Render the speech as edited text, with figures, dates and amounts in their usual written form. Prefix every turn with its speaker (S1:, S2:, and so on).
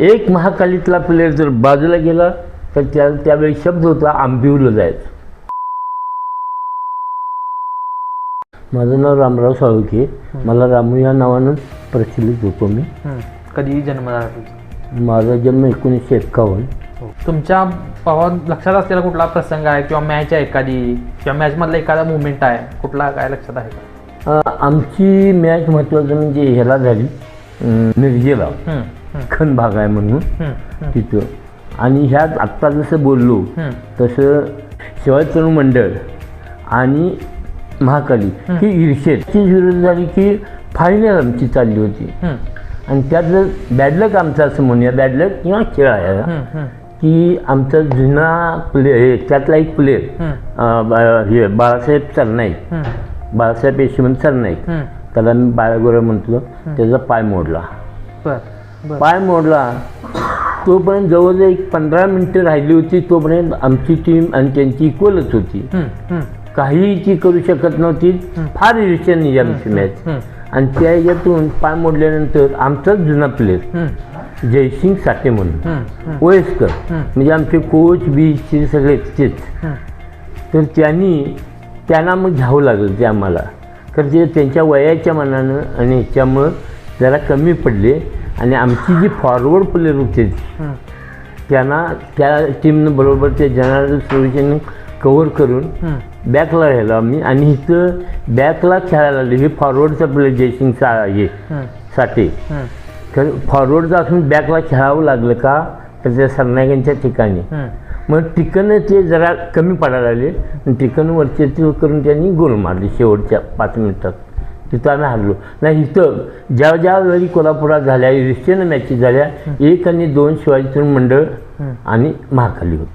S1: एक महाकालीतला प्लेयर जर बाजूला गेला तर त्यावेळी शब्द होता आंबिवलं जायचं. माझं नाव रामराव साळुंखे. मला रामू या नावानं प्रचलित होतो मी.
S2: कधी जन्म झाला तुमचा?
S1: माझा जन्म 1951.
S2: तुमच्या लक्षात असलेला कुठला प्रसंग आहे किंवा मॅच आहे एखादी किंवा मॅचमधला एखादा मुवमेंट आहे कुठला काय लक्षात आहे का?
S1: आमची मॅच महत्त्वाचं म्हणजे ह्याला झाली मिरजेला खन भाग आहे म्हणून तिथं. आणि ह्यात आत्ता जसं बोललो तसं शिवाजी तरुण मंडळ आणि महाकाली ही ईर्षेची विरोध झाली की फायनल आमची चालली होती. आणि त्यात जर बॅडलक आमचा असं म्हणूया, बॅडलक किंवा खेळ आहे की आमचा जुना प्लेयर त्यातला एक प्लेयर हे बाळासाहेब सरनाईक, बाळासाहेब यशवंत सरनाईक, त्याला मी बाळागोरा म्हणतो. त्याचा पाय मोडला. पाय मोडला तोपर्यंत जवळजवळ एक 15 मिनिटं राहिली होती. तोपर्यंत आमची टीम आणि त्यांची इक्वलच होती. काहीची करू शकत नव्हती. फार ईर्ष्याने आमची मॅच. आणि त्या यातून पाय मोडल्यानंतर आमचाच जुना प्लेयर जयसिंग साठे म्हणून वयस्कर म्हणजे आमचे कोच बीच सगळे तेच. तर त्यांना मग घ्यावं लागलं ते आम्हाला. तर ते त्यांच्या वयाच्या मनानं आणि ह्याच्यामुळं जरा कमी पडले. आणि आमची जी फॉरवर्ड प्लेयर होते त्यांना त्या टीमनं बरोबर ते जनार्दन सुरेशने कव्हर करून बॅकला राहिलो आम्ही. आणि इथं बॅकला खेळायला लागले. हे फॉरवर्डचा प्लेयर जयसिंग हे साठे. तर फॉरवर्डचं असून बॅकला खेळावं लागलं का तर त्या सरनाईकांच्या ठिकाणी. मग टिकनं ते जरा कमी पडायला लागले. टिकन वरचे करून त्यांनी गोल मारले शेवटच्या 5 मिनिटात. तिथं आम्ही हरलो नाही. इथं ज्या वेळी कोल्हापुरात झाल्या ईर्ष्येनं मॅचेस झाल्या 1 आणि 2 शिवाजी तरुण मंडळ आणि महाकाली होतं.